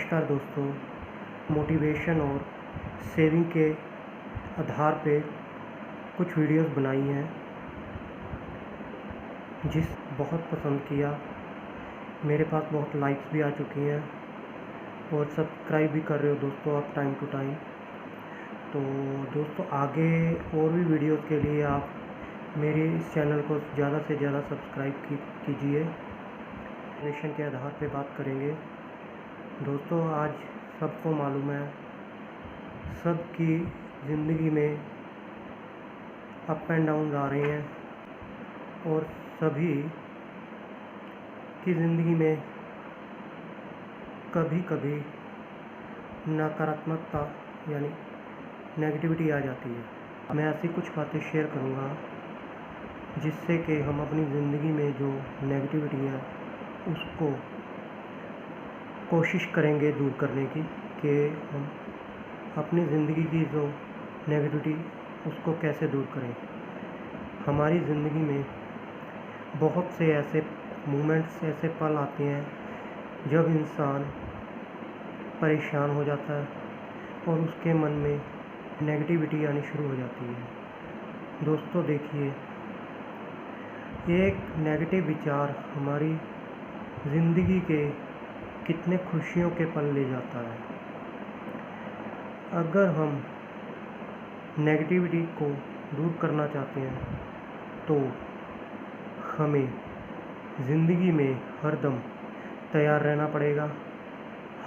नमस्कार दोस्तों, मोटिवेशन और सेविंग के आधार पे कुछ वीडियोस बनाई हैं जिस बहुत पसंद किया। मेरे पास बहुत लाइक्स भी आ चुकी हैं और सब्सक्राइब भी कर रहे हो दोस्तों आप टाइम टू टाइम। तो दोस्तों आगे और भी वीडियोस के लिए आप मेरे इस चैनल को ज़्यादा से ज़्यादा सब्सक्राइब कीजिए। मोटिवेशन के आधार पे बात करेंगे दोस्तों। आज सबको मालूम है, सबकी ज़िंदगी में अप एंड डाउन आ रहे हैं और सभी की ज़िंदगी में कभी कभी नकारात्मकता यानी नेगेटिविटी आ जाती है। मैं ऐसी कुछ बातें शेयर करूँगा जिससे कि हम अपनी ज़िंदगी में जो नेगेटिविटी है उसको कोशिश करेंगे दूर करने की, कि हम अपनी ज़िंदगी की जो नेगेटिविटी उसको कैसे दूर करें। हमारी ज़िंदगी में बहुत से ऐसे मोमेंट्स, ऐसे पल आते हैं जब इंसान परेशान हो जाता है और उसके मन में नेगेटिविटी आनी शुरू हो जाती है। दोस्तों देखिए, एक नेगेटिव विचार हमारी ज़िंदगी के कितने खुशियों के पल ले जाता है। अगर हम नेगेटिविटी को दूर करना चाहते हैं तो हमें ज़िंदगी में हरदम तैयार रहना पड़ेगा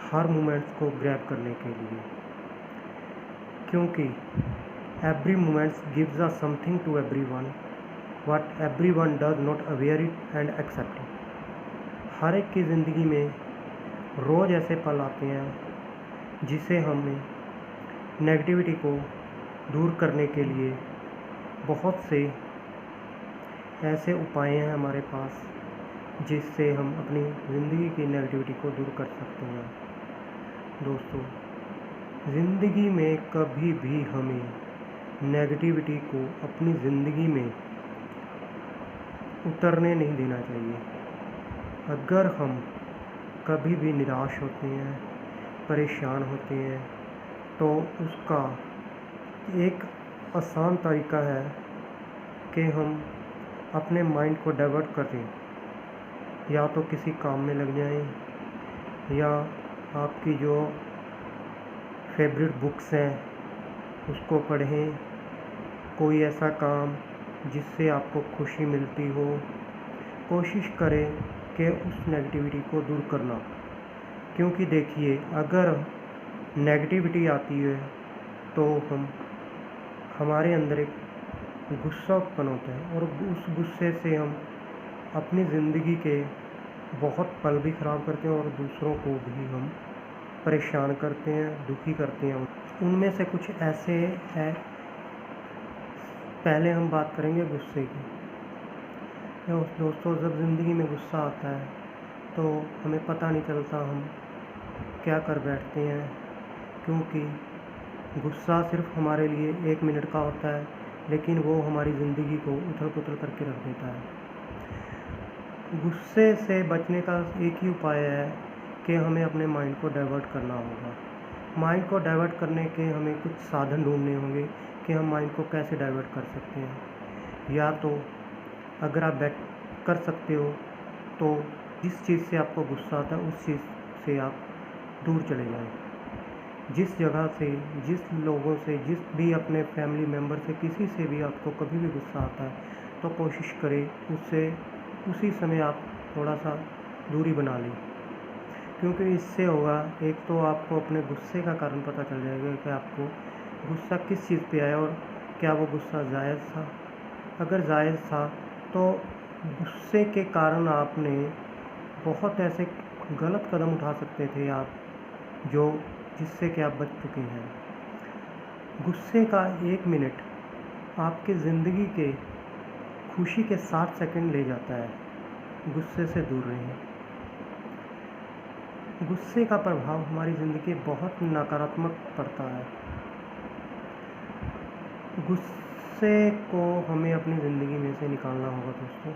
हर मोमेंट्स को ग्रैब करने के लिए, क्योंकि every moments gives us something to everyone, what everyone does not aware it and accept it. हर एक की ज़िंदगी में रोज़ ऐसे पल आते हैं जिसे हमें नेगेटिविटी को दूर करने के लिए बहुत से ऐसे उपाय हैं हमारे पास जिससे हम अपनी ज़िंदगी की नेगेटिविटी को दूर कर सकते हैं। दोस्तों, ज़िंदगी में कभी भी हमें नेगेटिविटी को अपनी ज़िंदगी में उतरने नहीं देना चाहिए। अगर हम कभी भी निराश होते हैं, परेशान होते हैं, तो उसका एक आसान तरीका है कि हम अपने माइंड को डाइवर्ट करें। या तो किसी काम में लग जाएं, या आपकी जो फेवरेट बुक्स हैं उसको पढ़ें। कोई ऐसा काम जिससे आपको खुशी मिलती हो, कोशिश करें कि उस नेगेटिविटी को दूर करना। क्योंकि देखिए, अगर नेगेटिविटी आती है तो हमारे अंदर एक गुस्सा उत्पन्न होता है और उस गुस्से से हम अपनी ज़िंदगी के बहुत पल भी ख़राब करते हैं और दूसरों को भी हम परेशान करते हैं, दुखी करते हैं। उनमें से कुछ ऐसे हैं, पहले हम बात करेंगे गुस्से की। दोस्तों, जब ज़िंदगी में गुस्सा आता है तो हमें पता नहीं चलता हम क्या कर बैठते हैं, क्योंकि गुस्सा सिर्फ हमारे लिए 1 मिनट का होता है, लेकिन वो हमारी ज़िंदगी को उथल-पुथल करके रख देता है। गुस्से से बचने का एक ही उपाय है कि हमें अपने माइंड को डाइवर्ट करना होगा। माइंड को डाइवर्ट करने के हमें कुछ साधन ढूंढने होंगे कि हम माइंड को कैसे डाइवर्ट कर सकते हैं। या तो अगर आप कर सकते हो तो जिस चीज़ से आपको गुस्सा आता है उस चीज़ से आप दूर चले जाएं। जिस जगह से, जिस लोगों से, जिस भी अपने फैमिली मेम्बर से, किसी से भी आपको कभी भी गुस्सा आता है तो कोशिश करें उससे उसी समय आप थोड़ा सा दूरी बना लें। क्योंकि इससे होगा, एक तो आपको अपने गुस्से का कारण पता चल जाएगा कि आपको गुस्सा किस चीज़ पे आया और क्या वो गुस्सा जायज़ था। अगर जायज़ था तो गुस्से के कारण आपने बहुत ऐसे गलत कदम उठा सकते थे आप, जिससे कि आप बच चुके हैं। गुस्से का 1 मिनट आपकी ज़िंदगी के खुशी के 60 सेकंड ले जाता है। गुस्से से दूर रहें। गुस्से का प्रभाव हमारी ज़िंदगी बहुत नकारात्मक पड़ता है। गुस्से को हमें अपनी ज़िंदगी में से निकालना होगा दोस्तों।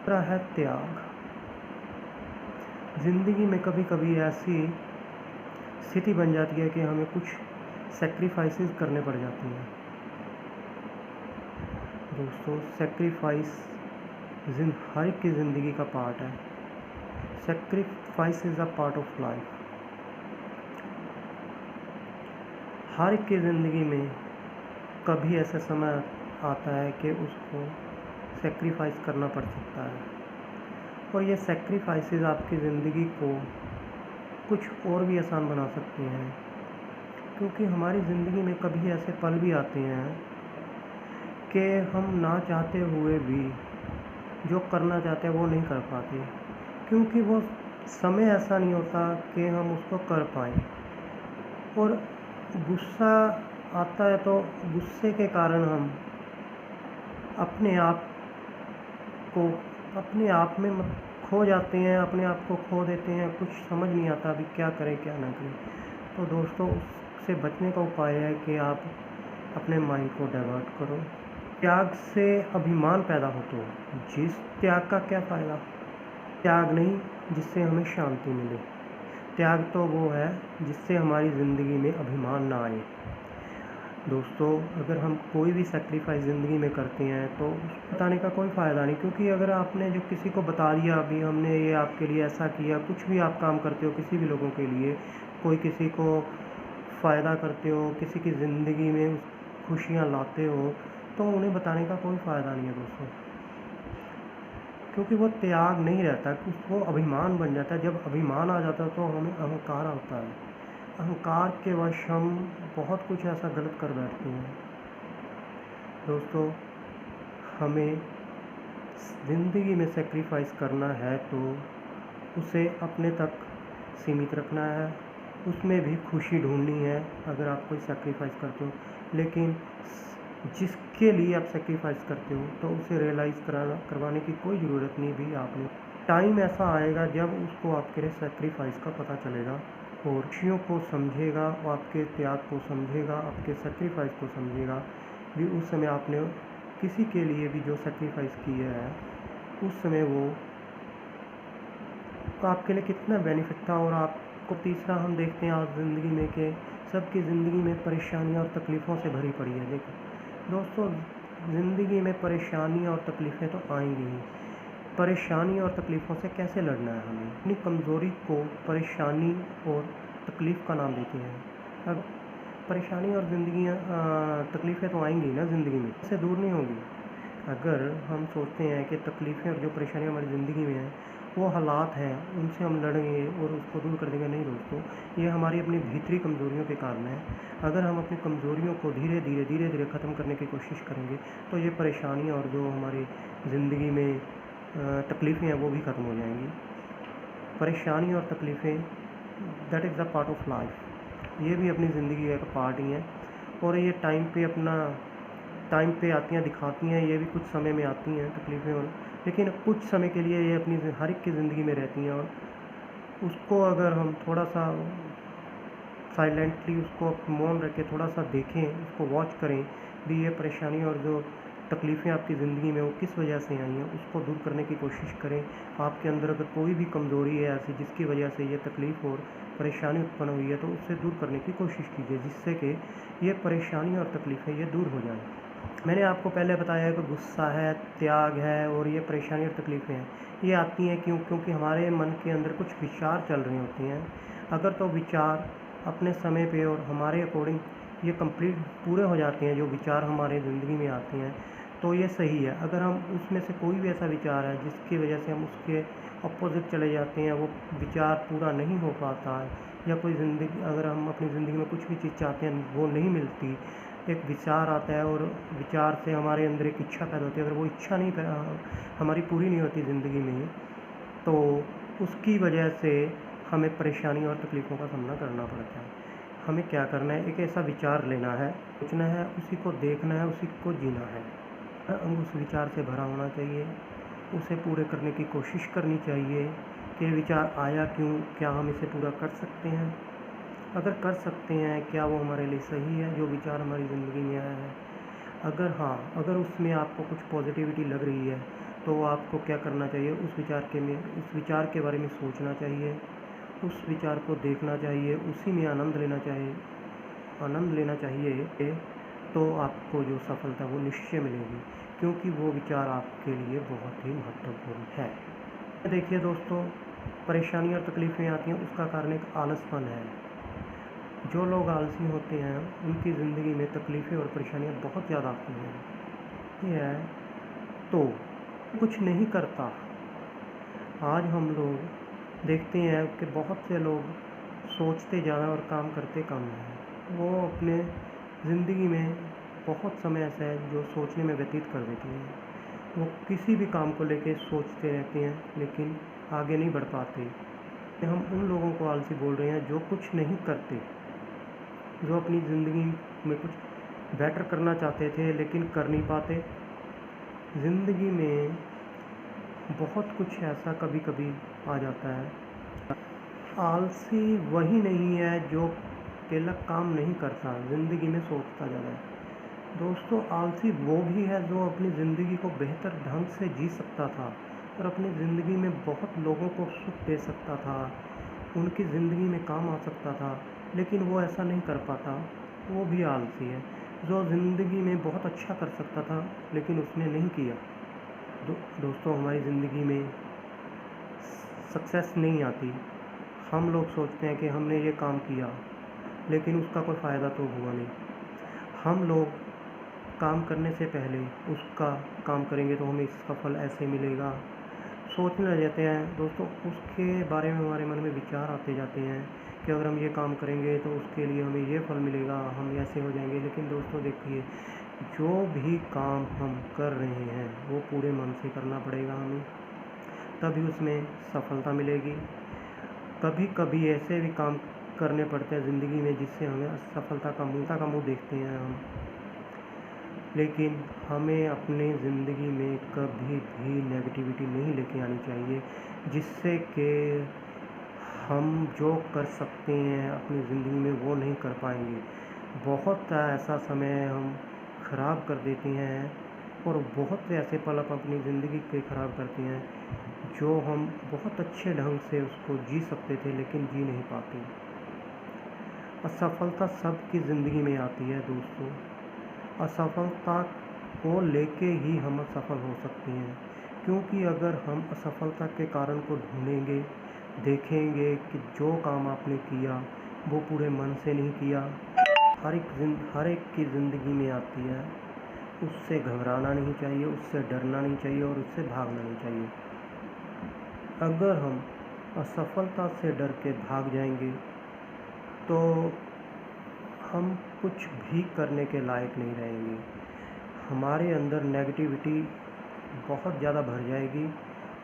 दूसरा है त्याग। ज़िंदगी में कभी कभी ऐसी स्थिति बन जाती है कि हमें कुछ सेक्रीफाइसेस करने पड़ जाती हैं। दोस्तों, सेक्रीफाइस हर एक की ज़िंदगी का पार्ट है। Sacrifice is a part of life. हर एक की ज़िंदगी में कभी ऐसा समय आता है कि उसको सेक्रीफाइस करना पड़ सकता है, और ये सेक्रीफाइसेस आपकी ज़िंदगी को कुछ और भी आसान बना सकती हैं, क्योंकि हमारी ज़िंदगी में कभी ऐसे पल भी आते हैं कि हम ना चाहते हुए भी जो करना चाहते हैं वो नहीं कर पाते, क्योंकि वो समय ऐसा नहीं होता कि हम उसको कर पाएँ। और गुस्सा आता है तो गुस्से के कारण हम अपने आप में खो जाते हैं, अपने आप को खो देते हैं, कुछ समझ नहीं आता अभी क्या करें क्या ना करें। तो दोस्तों, उससे बचने का उपाय है कि आप अपने माइंड को डाइवर्ट करो। त्याग से अभिमान पैदा हो, तो जिस त्याग का क्या फ़ायदा। त्याग नहीं जिससे हमें शांति मिले, त्याग तो वो है जिससे हमारी ज़िंदगी में अभिमान ना आए। दोस्तों, अगर हम कोई भी सेक्रीफाइस ज़िंदगी में करते हैं तो बताने का कोई फ़ायदा नहीं, क्योंकि अगर आपने जो किसी को बता दिया अभी हमने ये आपके लिए ऐसा किया, कुछ भी आप काम करते हो किसी भी लोगों के लिए, कोई किसी को फ़ायदा करते हो, किसी की ज़िंदगी में खुशियाँ लाते हो, तो उन्हें बताने का कोई फ़ायदा नहीं है दोस्तों, क्योंकि वो त्याग नहीं रहता, वो अभिमान बन जाता है। जब अभिमान आ जाता है तो हमें अहंकार होता है। अहंकार के वश हम बहुत कुछ ऐसा गलत कर बैठते हैं। दोस्तों, हमें ज़िंदगी में सेक्रीफाइस करना है तो उसे अपने तक सीमित रखना है, उसमें भी खुशी ढूंढनी है अगर आप कोई सेक्रीफाइस करते हो। लेकिन जिसके लिए आप सेक्रीफाइस करते हो तो उसे रियलाइज़ करवाने की कोई ज़रूरत नहीं भी आपने। टाइम ऐसा आएगा जब उसको आपके लिए सेक्रीफाइस का पता चलेगा और खुशियों को समझेगा, और आपके त्याग को समझेगा, आपके सेक्रीफाइस को समझेगा भी। उस समय आपने किसी के लिए भी जो सेक्रीफाइस किया है उस समय वो आपके लिए कितना बेनिफिट था। और आपको तीसरा हम देखते हैं आज ज़िंदगी में कि सबकी ज़िंदगी में परेशानियाँ और तकलीफ़ों से भरी पड़ी है। देखो दोस्तों, ज़िंदगी में परेशानियाँ और तकलीफ़ें तो आएंगी ही। परेशानी और तकलीफ़ों से कैसे लड़ना है हमें। अपनी कमज़ोरी को परेशानी और तकलीफ़ का नाम देते हैं। अब परेशानी और तकलीफ़ें तो आएंगी ना ज़िंदगी में, इससे दूर नहीं होंगी। अगर हम सोचते हैं कि तकलीफ़ें और जो परेशानियाँ हमारी ज़िंदगी में हैं वो हालात हैं, उनसे हम लड़ेंगे और उसको दूर कर देंगे, नहीं दोस्तों, ये हमारी अपनी भीतरी कमज़ोरियों के कारण है। अगर हम अपनी कमज़ोरियों को धीरे धीरे ख़त्म करने की कोशिश करेंगे तो ये परेशानियाँ और जो हमारी ज़िंदगी में तकलीफ़ें हैं वो भी ख़त्म हो जाएंगी। परेशानी और तकलीफ़ें that is the part of life, ये भी अपनी ज़िंदगी का एक पार्ट ही है। और ये टाइम पे आती हैं, दिखाती हैं, ये भी कुछ समय में आती हैं तकलीफ़ें, और लेकिन कुछ समय के लिए ये अपनी हर एक की ज़िंदगी में रहती हैं। और उसको अगर हम थोड़ा सा साइलेंटली उसको मौन रख के थोड़ा सा देखें, उसको वॉच करें भी, ये परेशानी और जो तकलीफ़ें आपकी ज़िंदगी में वो किस वजह से आई हैं, उसको दूर करने की कोशिश करें। आपके अंदर अगर कोई भी कमज़ोरी है ऐसी जिसकी वजह से ये तकलीफ़ और परेशानी उत्पन्न हुई है तो उससे दूर करने की कोशिश कीजिए, जिससे कि ये परेशानी और तकलीफ़ें ये दूर हो जाएँ। मैंने आपको पहले बताया है कि गुस्सा है, त्याग है और ये परेशानी और तकलीफ़ें हैं, ये आती हैं क्योंकि हमारे मन के अंदर कुछ विचार चल रहे होते हैं। अगर तो विचार अपने समय पे और हमारे अकॉर्डिंग ये कंप्लीट पूरे हो जाते हैं, जो विचार हमारे ज़िंदगी में आते हैं, तो ये सही है। अगर हम उसमें से कोई भी ऐसा विचार है जिसकी वजह से हम उसके अपोज़िट चले जाते हैं, वो विचार पूरा नहीं हो पाता है, या कोई अगर हम अपनी ज़िंदगी में कुछ भी चीज़ चाहते हैं वो नहीं मिलती, एक विचार आता है और विचार से हमारे अंदर एक इच्छा पैदा होती है, अगर वो इच्छा नहीं हमारी पूरी नहीं होती ज़िंदगी में, तो उसकी वजह से हमें परेशानी और तकलीफ़ों का सामना करना पड़ता है। हमें क्या करना है, एक ऐसा विचार लेना है, सोचना है, उसी को देखना है, उसी को जीना है। हम उस विचार से भरा होना चाहिए, उसे पूरे करने की कोशिश करनी चाहिए कि विचार आया क्यों, क्या हम इसे पूरा कर सकते हैं, अगर कर सकते हैं क्या वो हमारे लिए सही है जो विचार हमारी ज़िंदगी में आया है। अगर हाँ, अगर उसमें आपको कुछ पॉजिटिविटी लग रही है तो आपको क्या करना चाहिए, उस विचार के बारे में सोचना चाहिए उस विचार को देखना चाहिए, उसी में आनंद लेना चाहिए, तो आपको जो सफलता वो निश्चय मिलेगी, क्योंकि वो विचार आपके लिए बहुत ही महत्वपूर्ण है। देखिए दोस्तों, परेशानियाँ और तकलीफ़ें आती हैं, उसका कारण एक आलसपन है। जो लोग आलसी होते हैं उनकी ज़िंदगी में तकलीफ़ें और परेशानियाँ बहुत ज़्यादा आती हैं। ये है तो कुछ नहीं करता। आज हम लोग देखते हैं कि बहुत से लोग सोचते ज़्यादा और काम करते कम हैं। वो अपने ज़िंदगी में बहुत समय ऐसा है जो सोचने में व्यतीत कर देते हैं। वो किसी भी काम को लेके सोचते रहते हैं लेकिन आगे नहीं बढ़ पाते। हम उन लोगों को आलसी बोल रहे हैं जो कुछ नहीं करते, जो अपनी ज़िंदगी में कुछ बेटर करना चाहते थे लेकिन कर नहीं पाते। ज़िंदगी में बहुत कुछ ऐसा कभी कभी आ जाता है। आलसी वही नहीं है जो अकेला काम नहीं करता, ज़िंदगी में सोचता ज़्यादा है। दोस्तों, आलसी वो भी है जो अपनी ज़िंदगी को बेहतर ढंग से जी सकता था और अपनी ज़िंदगी में बहुत लोगों को सुख दे सकता था, उनकी ज़िंदगी में काम आ सकता था, लेकिन वो ऐसा नहीं कर पाता। वो भी आलसी है। जो ज़िंदगी में बहुत अच्छा कर सकता था लेकिन उसने नहीं किया। दोस्तों, हमारी ज़िंदगी में सक्सेस नहीं आती। हम लोग सोचते हैं कि हमने ये काम किया लेकिन उसका कोई फ़ायदा तो हुआ नहीं। हम लोग काम करने से पहले उसका काम करेंगे तो हमें इसका फल ऐसे मिलेगा, सोचने लग जाते हैं। दोस्तों, उसके बारे में हमारे मन में विचार आते जाते हैं कि अगर हम ये काम करेंगे तो उसके लिए हमें ये फल मिलेगा, हम ऐसे हो जाएंगे। लेकिन दोस्तों देखिए, जो भी काम हम कर रहे हैं वो पूरे मन से करना पड़ेगा हमें, तभी उसमें सफलता मिलेगी। कभी कभी ऐसे भी काम करने पड़ते हैं ज़िंदगी में जिससे हमें असफलता का मुँह देखते हैं हम, लेकिन हमें अपनी ज़िंदगी में कभी भी नेगेटिविटी नहीं लेके आनी चाहिए, जिससे कि हम जो कर सकते हैं अपनी ज़िंदगी में वो नहीं कर पाएंगे। बहुत ऐसा समय हम ख़राब कर देते हैं और बहुत से ऐसे पल हम अपनी ज़िंदगी के ख़राब करते हैं जो हम बहुत अच्छे ढंग से उसको जी सकते थे लेकिन जी नहीं पाते। असफलता सबकी ज़िंदगी में आती है दोस्तों। असफलता को लेके ही हम असफल हो सकते हैं, क्योंकि अगर हम असफलता के कारण को ढूंढेंगे, देखेंगे कि जो काम आपने किया वो पूरे मन से नहीं किया। हर एक की ज़िंदगी में आती है, उससे घबराना नहीं चाहिए, उससे डरना नहीं चाहिए और उससे भागना नहीं चाहिए। अगर हम असफलता से डर के भाग जाएंगे तो हम कुछ भी करने के लायक नहीं रहेंगे। हमारे अंदर नेगेटिविटी बहुत ज़्यादा भर जाएगी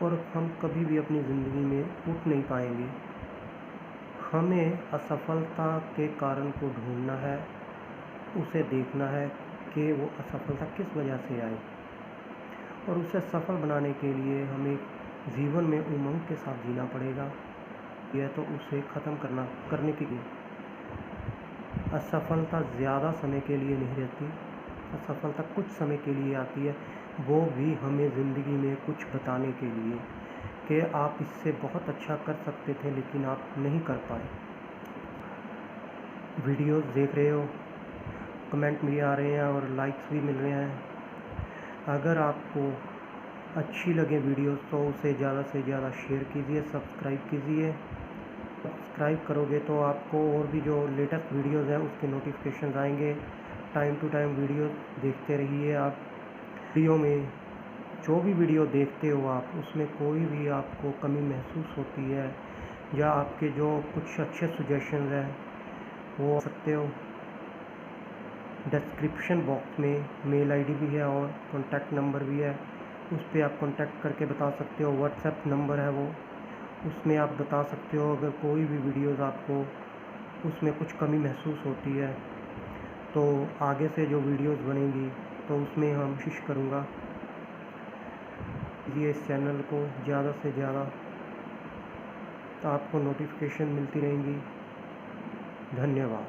और हम कभी भी अपनी ज़िंदगी में उठ नहीं पाएंगे। हमें असफलता के कारण को ढूंढना है, उसे देखना है कि वो असफलता किस वजह से आई, और उसे सफल बनाने के लिए हमें जीवन में उमंग के साथ जीना पड़ेगा। यह तो उसे ख़त्म करने के लिए असफलता ज़्यादा समय के लिए नहीं रहती। असफलता कुछ समय के लिए आती है, वो भी हमें ज़िंदगी में कुछ बताने के लिए कि आप इससे बहुत अच्छा कर सकते थे लेकिन आप नहीं कर पाए। वीडियोस देख रहे हो, कमेंट भी आ रहे हैं और लाइक्स भी मिल रहे हैं। अगर आपको अच्छी लगे वीडियोस तो उसे ज़्यादा से ज़्यादा शेयर कीजिए, सब्सक्राइब कीजिए। सब्सक्राइब करोगे तो आपको और भी जो लेटेस्ट वीडियोस हैं उसके नोटिफिकेशन आएंगे। टाइम टू टाइम वीडियो देखते रहिए। आप वीडियो में जो भी वीडियो देखते हो आप, उसमें कोई भी आपको कमी महसूस होती है या आपके जो कुछ अच्छे सजेशंस हैं वो आ सकते हो। डिस्क्रिप्शन बॉक्स में मेल आईडी भी है और कॉन्टैक्ट नंबर भी है, उस पर आप कॉन्टैक्ट करके बता सकते हो। व्हाट्सएप नंबर है वो, उसमें आप बता सकते हो अगर कोई भी वीडियोस आपको उसमें कुछ कमी महसूस होती है तो आगे से जो वीडियोस बनेंगी तो उसमें हम कोशिश करूँगा। ये इस चैनल को ज़्यादा से ज़्यादा, तो आपको नोटिफिकेशन मिलती रहेंगी। धन्यवाद।